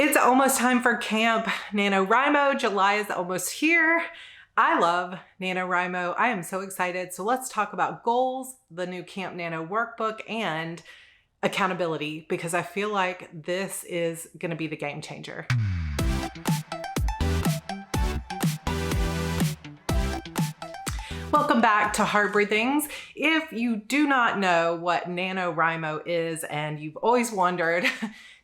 It's almost time for camp. NaNoWriMo July is almost here. I love NaNoWriMo. I am so excited. So let's talk about goals, the new Camp Nano workbook, and accountability, because I feel like this is going to be the game changer. Welcome back to Hard Breathings. If you do not know what NaNoWriMo is and you've always wondered,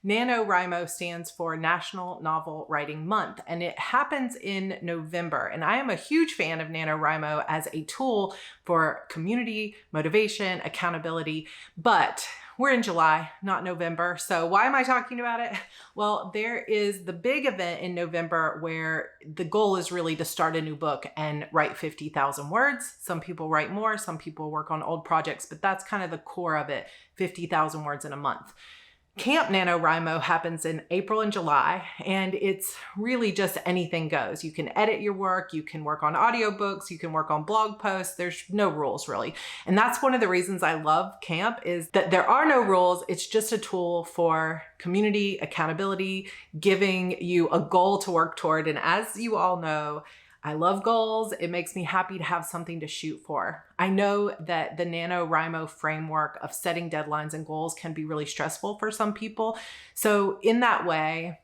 NaNoWriMo stands for National Novel Writing Month, and it happens in November. And I am a huge fan of NaNoWriMo as a tool for community, motivation, accountability, but we're in July, not November. So why am I talking about it? Well, there is the big event in November where the goal is really to start a new book and write 50,000 words. Some people write more, some people work on old projects, but that's kind of the core of it, 50,000 words in a month. Camp NaNoWriMo happens in April and July, and it's really just anything goes. You can edit your work, you can work on audiobooks, you can work on blog posts. There's no rules really. And that's one of the reasons I love camp, is that there are no rules. It's just a tool for community, accountability, giving you a goal to work toward. And as you all know, I love goals. It makes me happy to have something to shoot for. I know that the NaNoWriMo framework of setting deadlines and goals can be really stressful for some people. So in that way,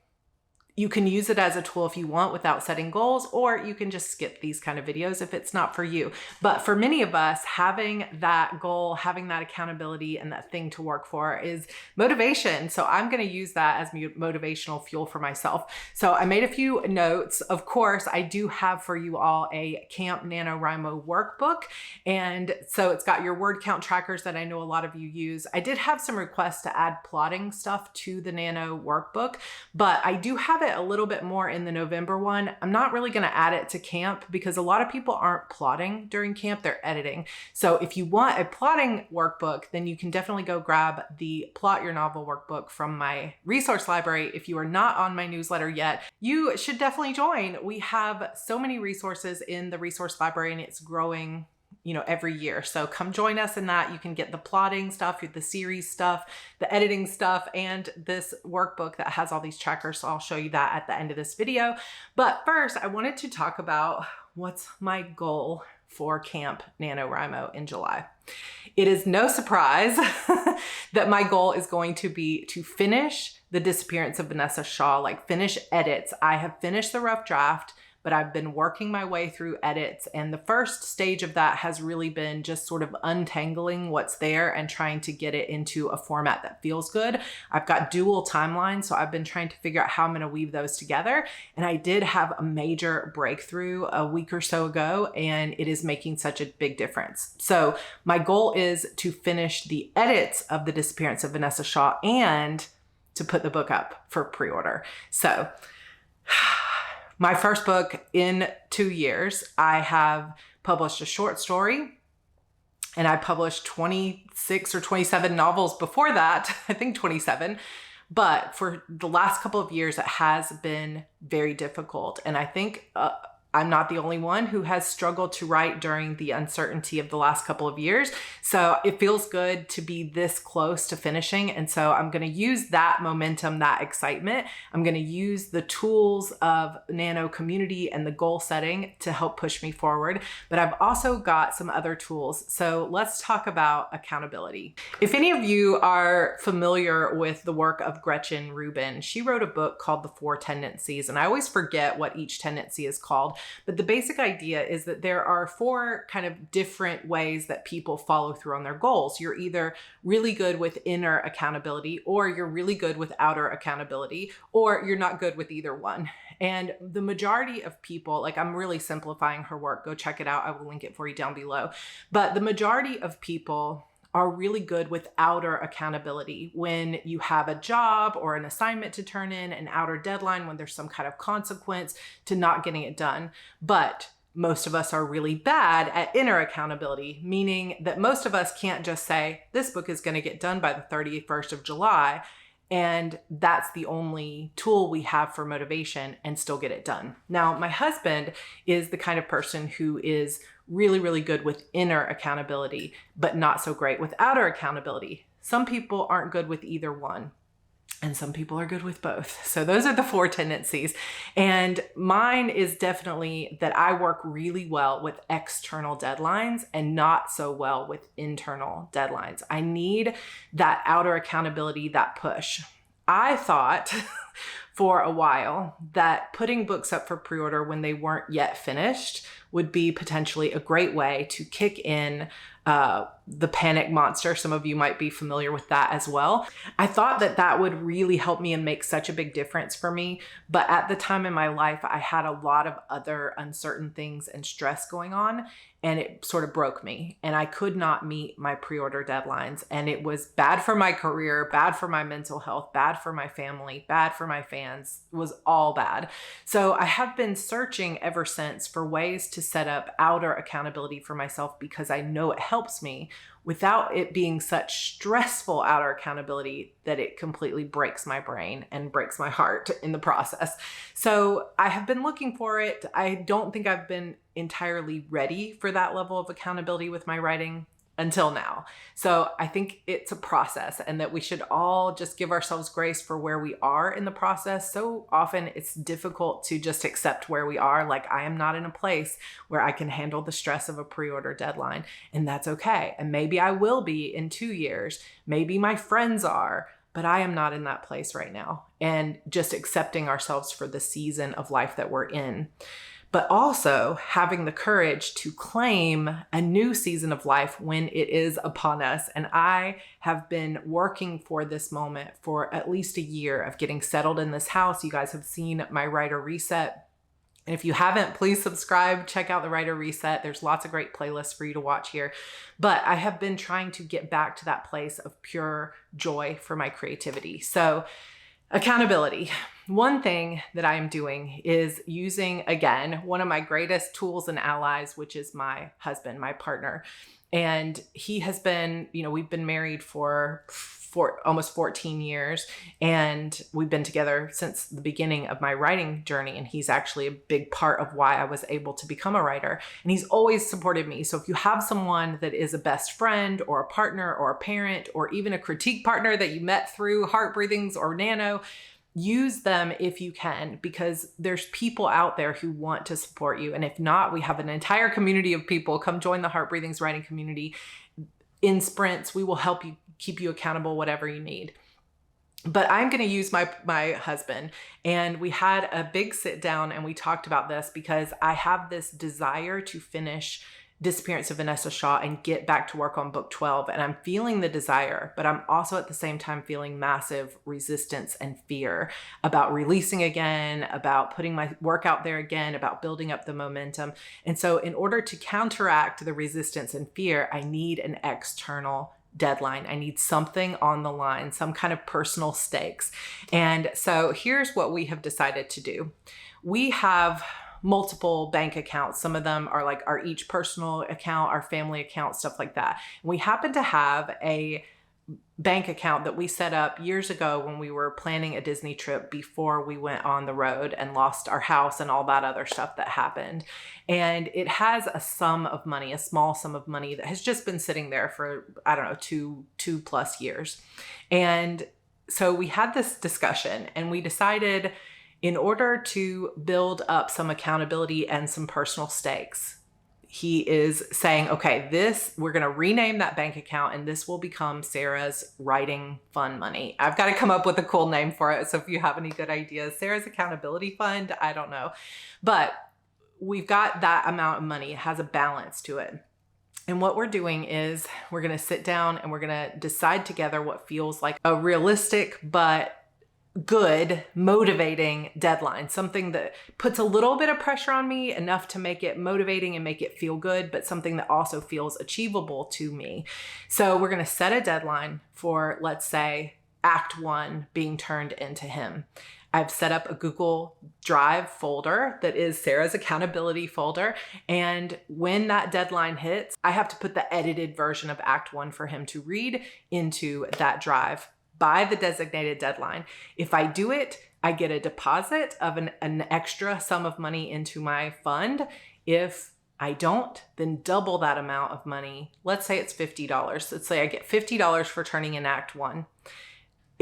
you can use it as a tool if you want without setting goals, or you can just skip these kind of videos if it's not for you. But for many of us, having that goal, having that accountability and that thing to work for is motivation. So I'm going to use that as motivational fuel for myself. So I made a few notes. Of course, I do have for you all a Camp NaNoWriMo workbook. And so it's got your word count trackers that I know a lot of you use. I did have some requests to add plotting stuff to the Nano workbook, but I do have it a little bit more in the November one. I'm not really going to add it to camp because a lot of people aren't plotting during camp, they're editing. So if you want a plotting workbook, then you can definitely go grab the Plot Your Novel workbook from my resource library. If you are not on my newsletter yet, you should definitely join. We have so many resources in the resource library and it's growing every year. So come join us in that. You can get the plotting stuff, the series stuff, the editing stuff, and this workbook that has all these trackers. So I'll show you that at the end of this video. But first, I wanted to talk about what's my goal for Camp NaNoWriMo in July. It is no surprise that my goal is going to be to finish The Disappearance of Vanessa Shaw, like finish edits. I have finished the rough draft, but I've been working my way through edits. And the first stage of that has really been just sort of untangling what's there and trying to get it into a format that feels good. I've got dual timelines, so I've been trying to figure out how I'm gonna weave those together. And I did have a major breakthrough a week or so ago, and it is making such a big difference. So my goal is to finish the edits of The Disappearance of Vanessa Shaw and to put the book up for pre-order. So, my first book in 2 years. I have published a short story and I published 26 or 27 novels before that, I think 27. But for the last couple of years, it has been very difficult. And I think I'm not the only one who has struggled to write during the uncertainty of the last couple of years. So it feels good to be this close to finishing. And so I'm going to use that momentum, that excitement. I'm going to use the tools of Nano community and the goal setting to help push me forward. But I've also got some other tools. So let's talk about accountability. If any of you are familiar with the work of Gretchen Rubin, she wrote a book called The 4 Tendencies. And I always forget what each tendency is called. But the basic idea is that there are 4 kind of different ways that people follow through on their goals. You're either really good with inner accountability, or you're really good with outer accountability, or you're not good with either one. And the majority of people, like, I'm really simplifying her work, go check it out. I will link it for you down below. But the majority of people are really good with outer accountability. When you have a job or an assignment to turn in, an outer deadline, when there's some kind of consequence to not getting it done. But most of us are really bad at inner accountability, meaning that most of us can't just say, this book is going to get done by the 31st of July. And that's the only tool we have for motivation and still get it done. Now, my husband is the kind of person who is really, really good with inner accountability, but not so great with outer accountability. Some people aren't good with either one. And some people are good with both. So those are the 4 tendencies. And mine is definitely that I work really well with external deadlines and not so well with internal deadlines. I need that outer accountability, that push. I thought for a while that putting books up for pre-order when they weren't yet finished would be potentially a great way to kick in the panic monster. Some of you might be familiar with that as well. I thought that that would really help me and make such a big difference for me. But at the time in my life, I had a lot of other uncertain things and stress going on, and it sort of broke me. And I could not meet my pre-order deadlines. And it was bad for my career, bad for my mental health, bad for my family, bad for my fans. It was all bad. So I have been searching ever since for ways to set up outer accountability for myself, because I know it helps me without it being such stressful outer accountability that it completely breaks my brain and breaks my heart in the process. So I have been looking for it. I don't think I've been entirely ready for that level of accountability with my writing until now. So I think it's a process, and that we should all just give ourselves grace for where we are in the process. So often it's difficult to just accept where we are. Like, I am not in a place where I can handle the stress of a pre-order deadline, and that's okay. And maybe I will be in 2 years. Maybe my friends are, but I am not in that place right now. And just accepting ourselves for the season of life that we're in. But also having the courage to claim a new season of life when it is upon us. And I have been working for this moment for at least a year of getting settled in this house. You guys have seen my writer reset. And if you haven't, please subscribe, check out the writer reset. There's lots of great playlists for you to watch here. But I have been trying to get back to that place of pure joy for my creativity. So accountability. One thing that I am doing is using, again, one of my greatest tools and allies, which is my husband, my partner. And he has been, we've been married for almost 14 years, and we've been together since the beginning of my writing journey. And he's actually a big part of why I was able to become a writer. And he's always supported me. So if you have someone that is a best friend or a partner or a parent or even a critique partner that you met through Heart Breathings or NaNo, use them if you can, because there's people out there who want to support you. And if not, we have an entire community of people. Come join the Heart Breathings writing community. In sprints, we will help you, keep you accountable, whatever you need. But I'm going to use my husband. And we had a big sit down and we talked about this, because I have this desire to finish Disappearance of Vanessa Shaw and get back to work on book 12. And I'm feeling the desire, but I'm also at the same time feeling massive resistance and fear about releasing again, about putting my work out there again, about building up the momentum. And so in order to counteract the resistance and fear, I need an external deadline. I need something on the line, some kind of personal stakes. And so here's what we have decided to do. We have multiple bank accounts. Some of them are like our each personal account, our family account, stuff like that. And we happen to have a bank account that we set up years ago when we were planning a Disney trip before we went on the road and lost our house and all that other stuff that happened. And it has a sum of money, a small sum of money that has just been sitting there for, I don't know, two plus years. And so we had this discussion and we decided, in order to build up some accountability and some personal stakes, he is saying, okay, we're going to rename that bank account and this will become Sarah's writing fun money. I've got to come up with a cool name for it. So if you have any good ideas, Sarah's accountability fund, I don't know. But we've got that amount of money. It has a balance to it. And what we're doing is we're going to sit down and we're going to decide together what feels like a realistic but good, motivating deadline, something that puts a little bit of pressure on me, enough to make it motivating and make it feel good, but something that also feels achievable to me. So we're going to set a deadline for, let's say, Act 1 being turned into him. I've set up a Google Drive folder that is Sarah's accountability folder. And when that deadline hits, I have to put the edited version of Act 1 for him to read into that drive by the designated deadline. If I do it, I get a deposit of an extra sum of money into my fund. If I don't, then double that amount of money. Let's say it's $50. Let's say I get $50 for turning in Act 1.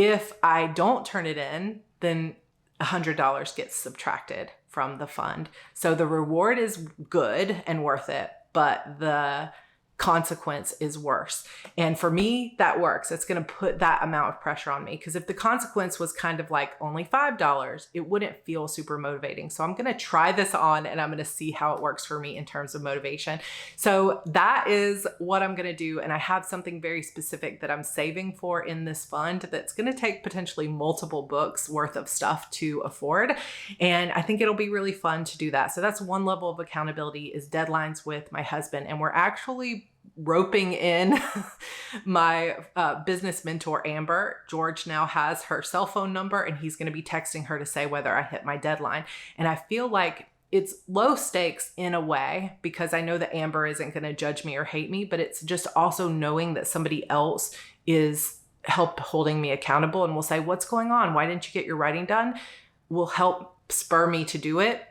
If I don't turn it in, then $100 gets subtracted from the fund. So the reward is good and worth it, but the consequence is worse. And for me, that works. It's going to put that amount of pressure on me, because if the consequence was kind of like only $5, it wouldn't feel super motivating. So I'm going to try this on and I'm going to see how it works for me in terms of motivation. So that is what I'm going to do. And I have something very specific that I'm saving for in this fund that's going to take potentially multiple books worth of stuff to afford. And I think it'll be really fun to do that. So that's one level of accountability, is deadlines with my husband. And we're actually roping in my business mentor, Amber. George now has her cell phone number and he's going to be texting her to say whether I hit my deadline. And I feel like it's low stakes in a way, because I know that Amber isn't going to judge me or hate me, but it's just also knowing that somebody else is holding me accountable and will say, what's going on? Why didn't you get your writing done? Will help spur me to do it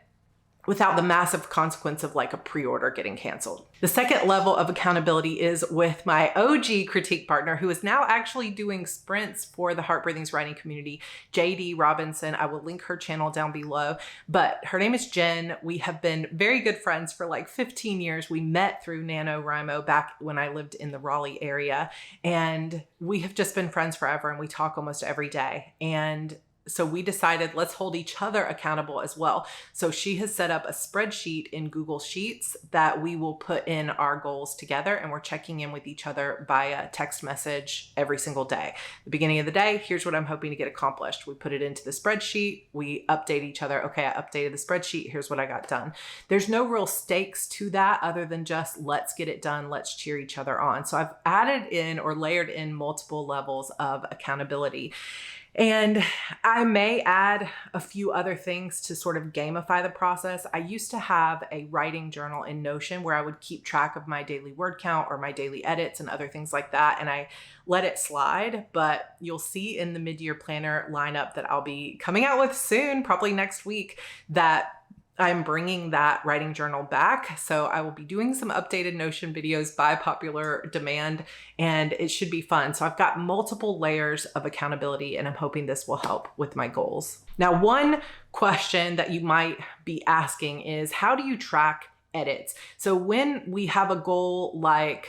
without the massive consequence of like a pre-order getting canceled. The second level of accountability is with my OG critique partner, who is now actually doing sprints for the Heart Breathings writing community, JD Robinson. I will link her channel down below, but her name is Jen. We have been very good friends for like 15 years. We met through NaNoWriMo back when I lived in the Raleigh area, and we have just been friends forever, and we talk almost every day. And so we decided, let's hold each other accountable as well. So she has set up a spreadsheet in Google Sheets that we will put in our goals together, and we're checking in with each other via text message every single day. The beginning of the day, here's what I'm hoping to get accomplished. We put it into the spreadsheet. We update each other. Okay, I updated the spreadsheet. Here's what I got done. There's no real stakes to that other than just let's get it done. Let's cheer each other on. So I've added in or layered in multiple levels of accountability. And I may add a few other things to sort of gamify the process. I used to have a writing journal in Notion where I would keep track of my daily word count or my daily edits and other things like that. And I let it slide, but you'll see in the mid-year planner lineup that I'll be coming out with soon, probably next week, that I'm bringing that writing journal back. So I will be doing some updated Notion videos by popular demand, and it should be fun. So I've got multiple layers of accountability, and I'm hoping this will help with my goals. Now, one question that you might be asking is, how do you track edits? So when we have a goal like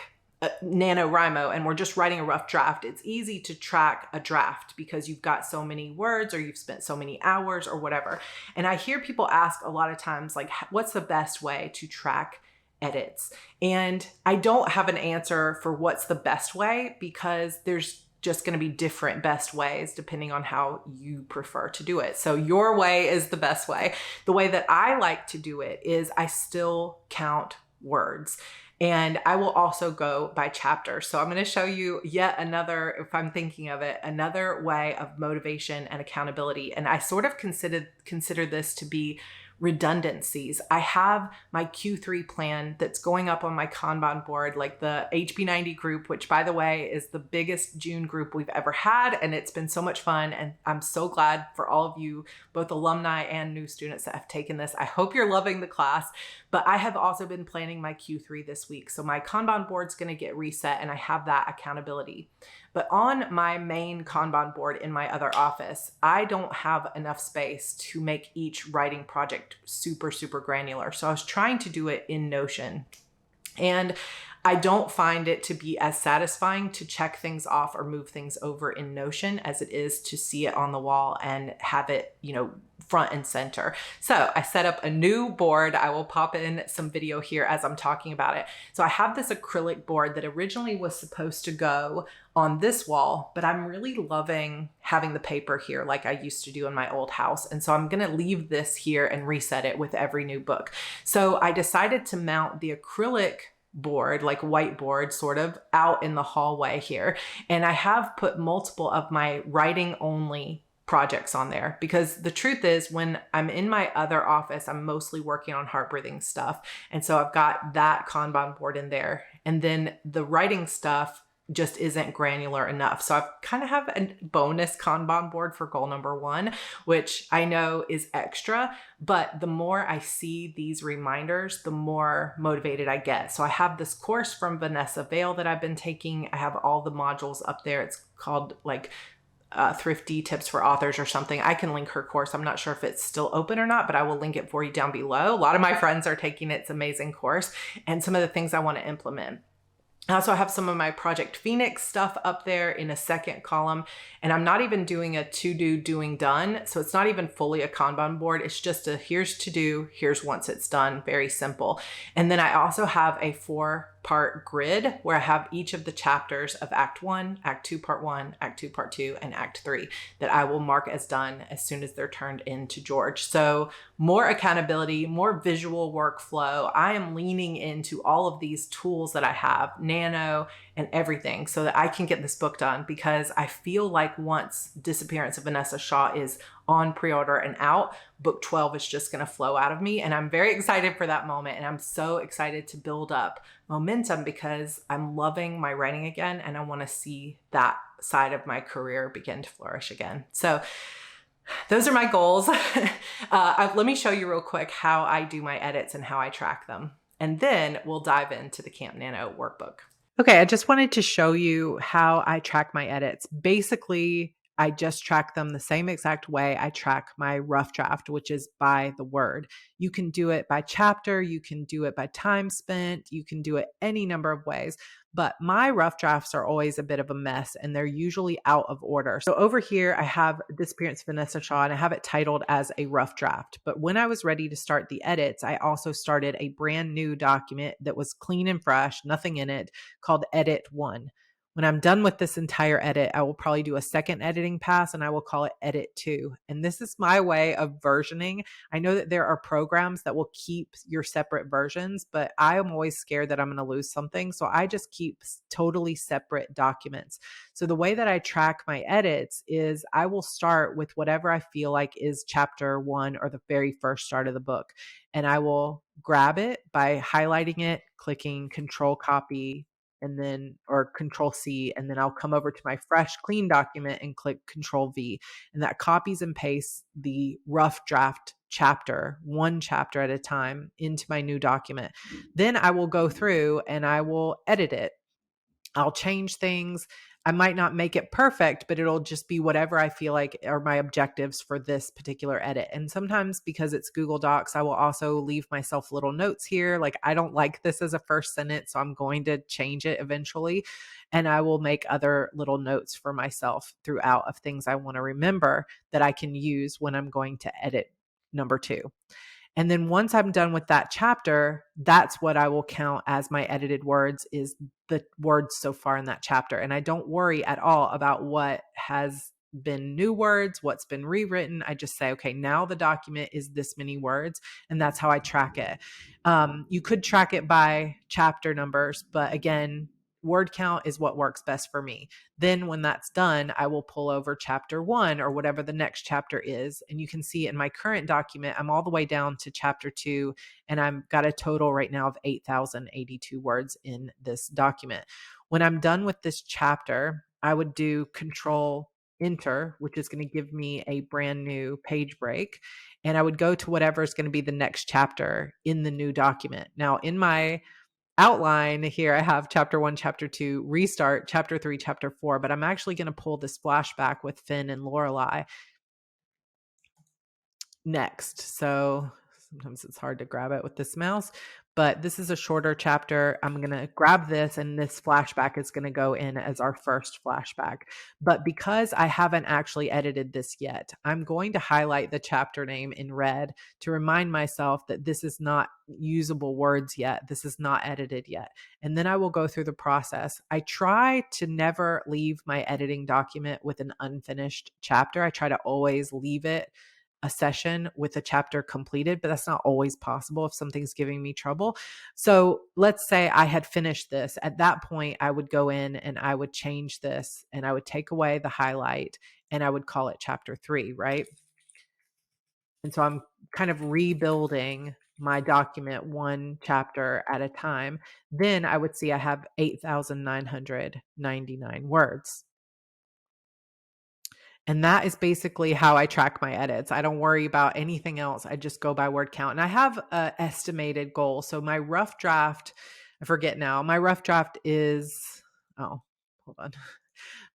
NaNoWriMo and we're just writing a rough draft, it's easy to track a draft because you've got so many words or you've spent so many hours or whatever. And I hear people ask a lot of times, like, what's the best way to track edits? And I don't have an answer for what's the best way, because there's just going to be different best ways depending on how you prefer to do it. So your way is the best way. The way that I like to do it is I still count words. And I will also go by chapter. So I'm going to show you yet another, if I'm thinking of it, another way of motivation and accountability. And I sort of consider this to be redundancies. I have my Q3 plan that's going up on my Kanban board, like the HB90 group, which by the way is the biggest June group we've ever had. And it's been so much fun. And I'm so glad for all of you, both alumni and new students that have taken this. I hope you're loving the class, but I have also been planning my Q3 this week. So my Kanban board's going to get reset and I have that accountability. But on my main Kanban board in my other office, I don't have enough space to make each writing project super, super granular. So I was trying to do it in Notion. And I don't find it to be as satisfying to check things off or move things over in Notion as it is to see it on the wall and have it, front and center. So I set up a new board. I will pop in some video here as I'm talking about it. So I have this acrylic board that originally was supposed to go on this wall, but I'm really loving having the paper here like I used to do in my old house. And so I'm going to leave this here and reset it with every new book. So I decided to mount the acrylic board, like whiteboard sort of, out in the hallway here. And I have put multiple of my writing only projects on there, because the truth is when I'm in my other office, I'm mostly working on heart breathing stuff. And so I've got that Kanban board in there. And then the writing stuff just isn't granular enough. So I kind of have a bonus Kanban board for goal number 1, which I know is extra, but the more I see these reminders, the more motivated I get. So I have this course from Vanessa Vale that I've been taking. I have all the modules up there. It's called like Thrifty Tips for Authors or something. I can link her course. I'm not sure if it's still open or not, but I will link it for you down below. A lot of my friends are taking it. It's an amazing course and some of the things I want to implement. I also have some of my Project Phoenix stuff up there in a second column, and I'm not even doing a to do, doing, done. So it's not even fully a Kanban board. It's just a here's to do, here's once it's done, very simple. And then I also have a 4-part grid where I have each of the chapters of Act 1, Act 2, Part 1, Act 2, Part 2, and Act 3 that I will mark as done as soon as they're turned into George. So more accountability, more visual workflow. I am leaning into all of these tools that I have, NaNo and everything, so that I can get this book done, because I feel like once Disappearance of Vanessa Shaw is on pre-order and out, book 12 is just going to flow out of me. And I'm very excited for that moment. And I'm so excited to build up momentum because I'm loving my writing again. And I want to see that side of my career begin to flourish again. So those are my goals. Let me show you real quick how I do my edits and how I track them. And then we'll dive into the Camp Nano workbook. Okay, I just wanted to show you how I track my edits. Basically, I just track them the same exact way I track my rough draft, which is by the word. You can do it by chapter, you can do it by time spent, you can do it any number of ways. But my rough drafts are always a bit of a mess and they're usually out of order. So over here, I have Disappearance of Vanessa Shaw and I have it titled as a rough draft. But when I was ready to start the edits, I also started a brand new document that was clean and fresh, nothing in it, called Edit 1. When I'm done with this entire edit, I will probably do a second editing pass and I will call it Edit 2. And this is my way of versioning. I know that there are programs that will keep your separate versions, but I am always scared that I'm going to lose something. So I just keep totally separate documents. So the way that I track my edits is I will start with whatever I feel like is chapter 1 or the very first start of the book. And I will grab it by highlighting it, clicking Control Copy, and then, or Control C, and then I'll come over to my fresh clean document and click Control V, and that copies and pastes the rough draft chapter, one chapter at a time, into my new document. Then I will go through and I will edit it. I'll change things. I might not make it perfect, but it'll just be whatever I feel like are my objectives for this particular edit. And sometimes because it's Google Docs, I will also leave myself little notes here. Like, I don't like this as a first sentence, so I'm going to change it eventually. And I will make other little notes for myself throughout of things I want to remember that I can use when I'm going to edit number 2. And then once I'm done with that chapter, that's what I will count as my edited words, is the words so far in that chapter. And I don't worry at all about what has been new words, what's been rewritten. I just say, okay, now the document is this many words, and that's how I track it. You could track it by chapter numbers, but again, word count is what works best for me. Then when that's done, I will pull over chapter 1 or whatever the next chapter is. And you can see in my current document, I'm all the way down to chapter 2, and I've got a total right now of 8,082 words in this document. When I'm done with this chapter, I would do Control Enter, which is going to give me a brand new page break. And I would go to whatever is going to be the next chapter in the new document. Now, in my outline here, I have chapter 1, chapter 2, restart, chapter 3, chapter 4, but I'm actually going to pull this flashback with Finn and Lorelai next. So sometimes it's hard to grab it with this mouse, but this is a shorter chapter. I'm going to grab this, and this flashback is going to go in as our first flashback. But because I haven't actually edited this yet, I'm going to highlight the chapter name in red to remind myself that this is not usable words yet. This is not edited yet. And then I will go through the process. I try to never leave my editing document with an unfinished chapter. I try to always leave it a session with a chapter completed, but that's not always possible if something's giving me trouble. So let's say I had finished this. At that point, I would go in and I would change this, and I would take away the highlight, and I would call it chapter 3, right? And so I'm kind of rebuilding my document one chapter at a time. Then I would see I have 8,999 words. And that is basically how I track my edits. I don't worry about anything else. I just go by word count. And I have an estimated goal. So my rough draft, I forget now, my rough draft is, oh, hold on.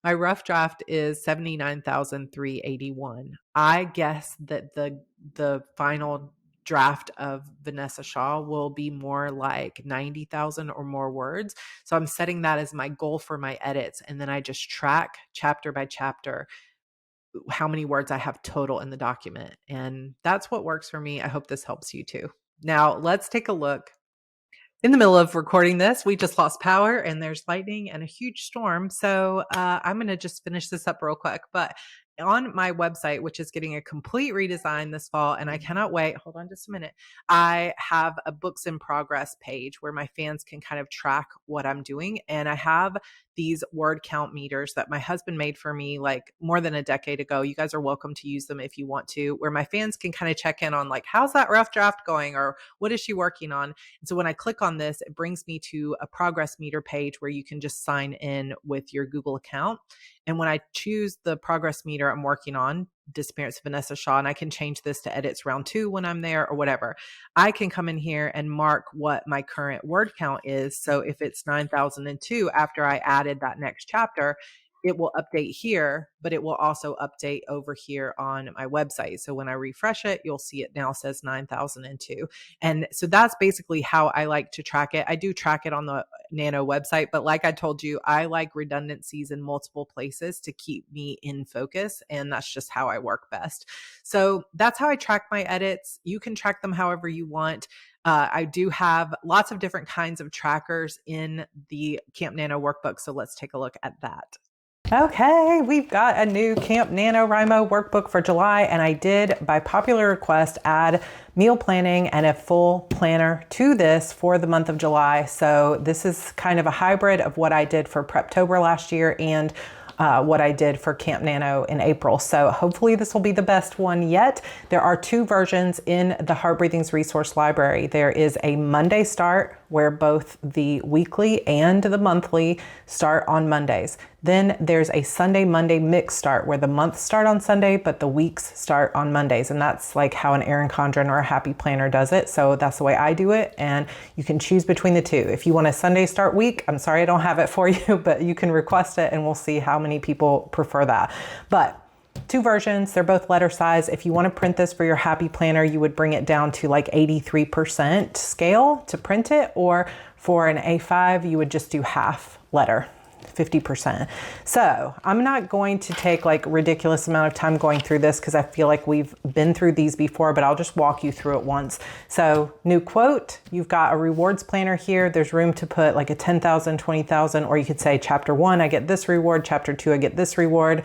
My rough draft is 79,381. I guess that the final draft of Vanessa Shaw will be more like 90,000 or more words. So I'm setting that as my goal for my edits. And then I just track chapter by chapter how many words I have total in the document. And that's what works for me. I hope this helps you too. Now let's take a look. In the middle of recording this, we just lost power and there's lightning and a huge storm. So I'm going to just finish this up real quick. But on my website, which is getting a complete redesign this fall, and I cannot wait. Hold on just a minute. I have a books in progress page where my fans can kind of track what I'm doing. And I have these word count meters that my husband made for me like more than a decade ago. You guys are welcome to use them if you want to, where my fans can kind of check in on like, how's that rough draft going? Or what is she working on? And so when I click on this, it brings me to a progress meter page where you can just sign in with your Google account. And when I choose the progress meter I'm working on, Disappearance of Vanessa Shaw, and I can change this to edits round 2 when I'm there or whatever, I can come in here and mark what my current word count is. So if it's 9,002 after I added that next chapter, it will update here, but it will also update over here on my website. So when I refresh it, you'll see it now says 9,002. And so that's basically how I like to track it. I do track it on the NaNo website, but like I told you, I like redundancies in multiple places to keep me in focus. And that's just how I work best. So that's how I track my edits. You can track them however you want. I do have lots of different kinds of trackers in the Camp Nano workbook. So let's take a look at that. Okay, we've got a new Camp NaNoWriMo workbook for July, and I did, by popular request, add meal planning and a full planner to this for the month of July. So this is kind of a hybrid of what I did for Preptober last year and what I did for Camp Nano in April. So hopefully this will be the best one yet. There are 2 versions in the Heart Breathings resource library. There is a Monday start where both the weekly and the monthly start on Mondays. Then there's a Sunday, Monday mix start where the months start on Sunday, but the weeks start on Mondays. And that's like how an Erin Condren or a Happy Planner does it. So that's the way I do it. And you can choose between the 2. If you want a Sunday start week, I'm sorry I don't have it for you, but you can request it and we'll see how many people prefer that. But 2 versions, they're both letter size. If you want to print this for your Happy Planner, you would bring it down to like 83% scale to print it, or for an A5, you would just do half letter, 50%. So I'm not going to take like ridiculous amount of time going through this because I feel like we've been through these before, but I'll just walk you through it once. So new quote, you've got a rewards planner here. There's room to put like a 10,000, 20,000, or you could say chapter 1, I get this reward. Chapter 2, I get this reward.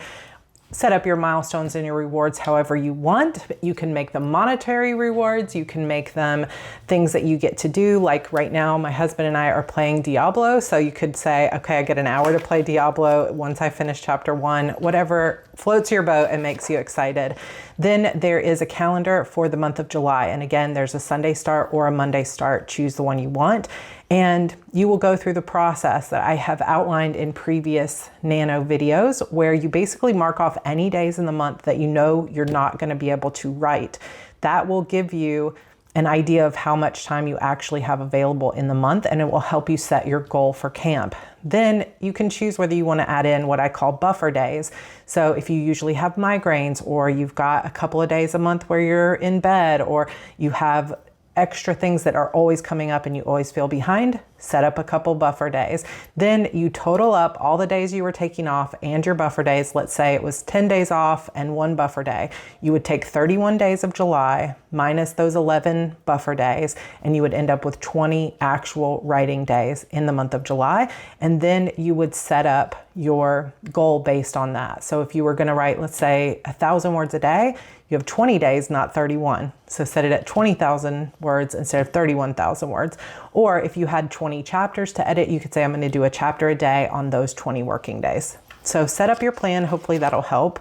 Set up your milestones and your rewards however you want. You can make them monetary rewards. You can make them things that you get to do. Like right now, my husband and I are playing Diablo. So you could say, okay, I get an hour to play Diablo once I finish chapter 1, whatever floats your boat and makes you excited. Then there is a calendar for the month of July. And again, there's a Sunday start or a Monday start. Choose the one you want. And you will go through the process that I have outlined in previous Nano videos, where you basically mark off any days in the month that you know you're not going to be able to write. That will give you an idea of how much time you actually have available in the month, and it will help you set your goal for camp. Then you can choose whether you want to add in what I call buffer days. So if you usually have migraines, or you've got a couple of days a month where you're in bed, or you have extra things that are always coming up and you always feel behind, set up a couple buffer days. Then you total up all the days you were taking off and your buffer days. Let's say it was 10 days off and 1 buffer day. You would take 31 days of July minus those 11 buffer days, and you would end up with 20 actual writing days in the month of July. And then you would set up your goal based on that. So if you were going to write, let's say 1,000 words a day, you have 20 days, not 31. So set it at 20,000 words instead of 31,000 words. Or if you had 20 chapters to edit, you could say, I'm going to do a chapter a day on those 20 working days. So set up your plan. Hopefully that'll help.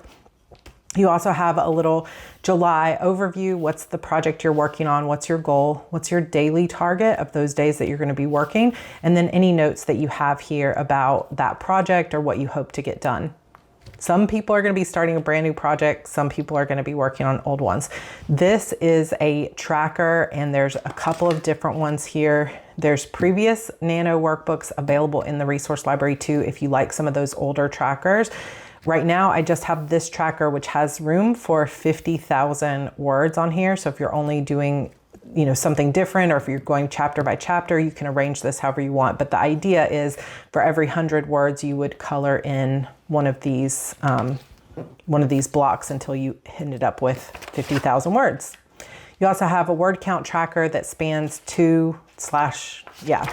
You also have a little July overview. What's the project you're working on? What's your goal? What's your daily target of those days that you're going to be working? And then any notes that you have here about that project or what you hope to get done. Some people are going to be starting a brand new project. Some people are going to be working on old ones. This is a tracker, and there's a couple of different ones here. There's previous Nano workbooks available in the resource library too, if you like some of those older trackers. Right now, I just have this tracker, which has room for 50,000 words on here. So if you're only doing, you know, something different, or if you're going chapter by chapter, you can arrange this however you want. But the idea is for every 100 words, you would color in one of these blocks until you ended up with 50,000 words. You also have a word count tracker that spans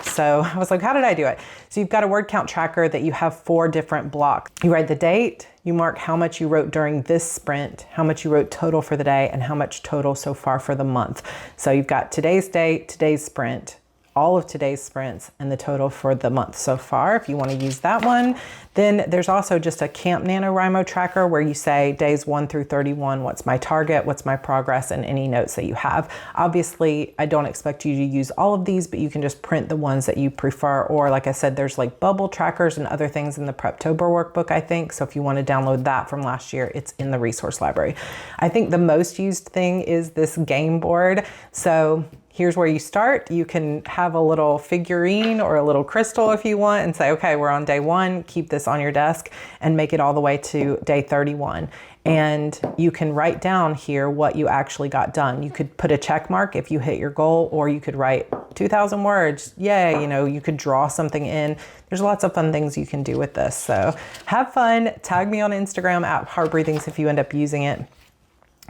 so I was like, how did I do it? So you've got a word count tracker that you have 4 different blocks. You write the date, you mark how much you wrote during this sprint, how much you wrote total for the day, and how much total so far for the month. So you've got today's date, today's sprint, all of today's sprints, and the total for the month so far, if you want to use that one. Then there's also just a Camp NaNoWriMo tracker where you say days 1 through 31, what's my target, what's my progress, and any notes that you have. Obviously, I don't expect you to use all of these, but you can just print the ones that you prefer. Or like I said, there's like bubble trackers and other things in the Preptober workbook, I think. So if you want to download that from last year, it's in the resource library. I think the most used thing is this game board. So here's where you start. You can have a little figurine or a little crystal if you want and say, okay, we're on day 1, keep this on your desk and make it all the way to day 31. And you can write down here what you actually got done. You could put a check mark if you hit your goal, or you could write 2,000 words. Yay, you know, you could draw something in. There's lots of fun things you can do with this. So have fun. Tag me on Instagram at Heartbreathings if you end up using it.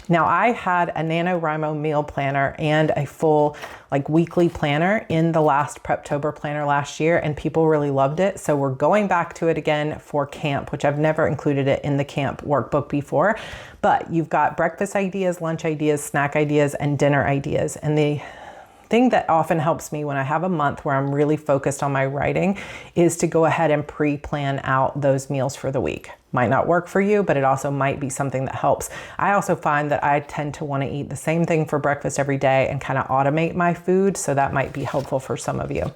Now, I had a NaNoWriMo meal planner and a full like weekly planner in the last Preptober planner last year, and people really loved it. So we're going back to it again for camp, which I've never included it in the camp workbook before. But you've got breakfast ideas, lunch ideas, snack ideas, and dinner ideas. And the thing that often helps me when I have a month where I'm really focused on my writing is to go ahead and pre-plan out those meals for the week. Might not work for you, but it also might be something that helps. I also find that I tend to want to eat the same thing for breakfast every day and kind of automate my food, so that might be helpful for some of you.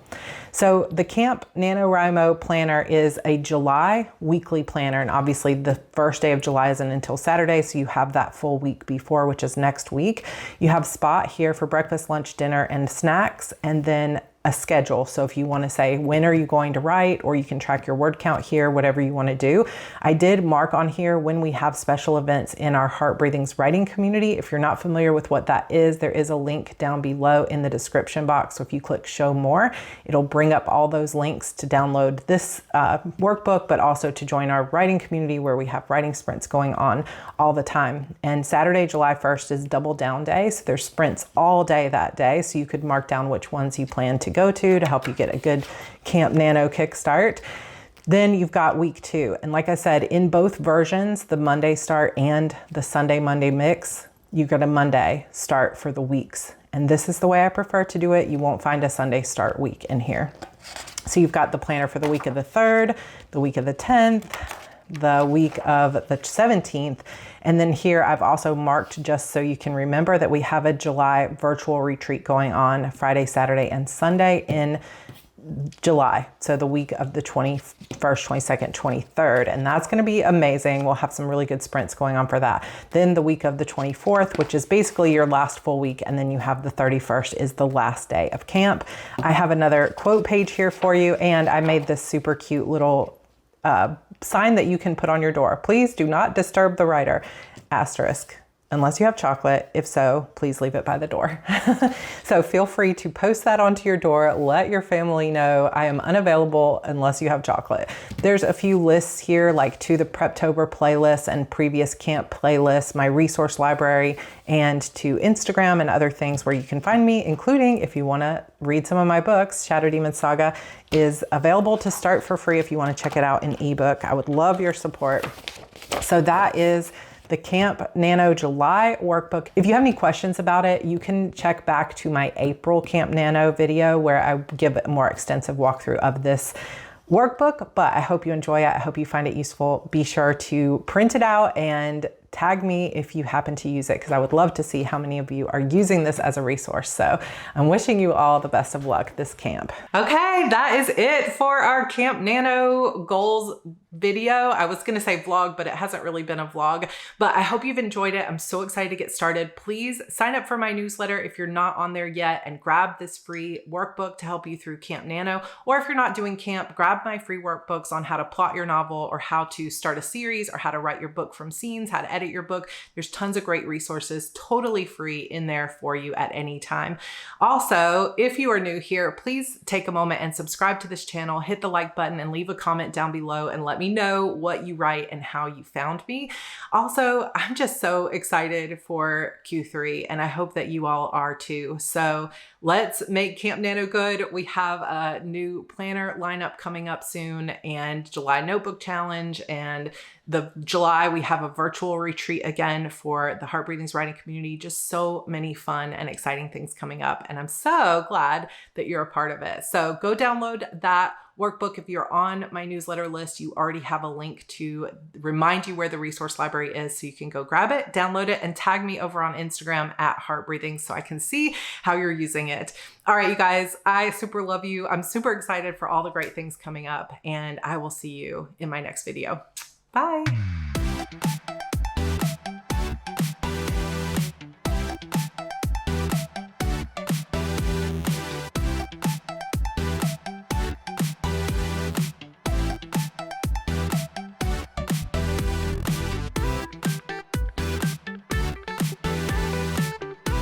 So the Camp NaNoWriMo planner is a July weekly planner, and obviously the first day of July isn't until Saturday, so you have that full week before, which is next week. You have spot here for breakfast, lunch, dinner, and snacks, and then a schedule. So if you want to say, when are you going to write, or you can track your word count here, whatever you want to do. I did mark on here when we have special events in our Heartbreathings writing community. If you're not familiar with what that is, there is a link down below in the description box. So if you click show more, it'll bring up all those links to download this workbook, but also to join our writing community where we have writing sprints going on all the time. And Saturday, July 1st is double down day. So there's sprints all day that day. So you could mark down which ones you plan to go to help you get a good Camp Nano kickstart. Then you've got week 2. And like I said, in both versions, the Monday start and the Sunday Monday mix, you get a Monday start for the weeks. And this is the way I prefer to do it. You won't find a Sunday start week in here. So you've got the planner for the week of the 3rd, the week of the 10th, the week of the 17th. And then here I've also marked, just so you can remember, that we have a July virtual retreat going on Friday, Saturday, and Sunday in July. So the week of the 21st, 22nd, 23rd, and that's going to be amazing. We'll have some really good sprints going on for that. Then the week of the 24th, which is basically your last full week. And then you have the 31st is the last day of camp. I have another quote page here for you, and I made this super cute little sign that you can put on your door. Please do not disturb the writer, asterisk, unless you have chocolate. If so, please leave it by the door. So feel free to post that onto your door. Let your family know I am unavailable unless you have chocolate. There's a few lists here, like to the Preptober playlist and previous camp playlists, my resource library, and to Instagram and other things where you can find me, including if you want to read some of my books. Shadow Demon Saga is available to start for free if you want to check it out in ebook. I would love your support. So that is the Camp Nano July workbook. If you have any questions about it, you can check back to my April Camp Nano video where I give a more extensive walkthrough of this workbook, but I hope you enjoy it. I hope you find it useful. Be sure to print it out and tag me if you happen to use it, because I would love to see how many of you are using this as a resource. So I'm wishing you all the best of luck this camp. Okay, that is it for our Camp Nano goals video. I was going to say vlog, but it hasn't really been a vlog, but I hope you've enjoyed it. I'm so excited to get started. Please sign up for my newsletter if you're not on there yet and grab this free workbook to help you through Camp Nano. Or if you're not doing camp, grab my free workbooks on how to plot your novel or how to start a series or how to write your book from scenes, how to edit your book. There's tons of great resources totally free in there for you at any time. Also, if you are new here, please take a moment and subscribe to this channel, hit the like button and leave a comment down below and let me know what you write and how you found me. Also, I'm just so excited for Q3 and I hope that you all are too. So let's make Camp Nano good. We have a new planner lineup coming up soon and July notebook challenge, and the July we have a virtual retreat again for the Heart Breathings writing community. Just so many fun and exciting things coming up. And I'm so glad that you're a part of it. So go download that workbook. If you're on my newsletter list, you already have a link to remind you where the resource library is, so you can go grab it, download it, and tag me over on Instagram at Heart Breathings so I can see how you're using it. All right, you guys, I super love you. I'm super excited for all the great things coming up, and I will see you in my next video. Bye.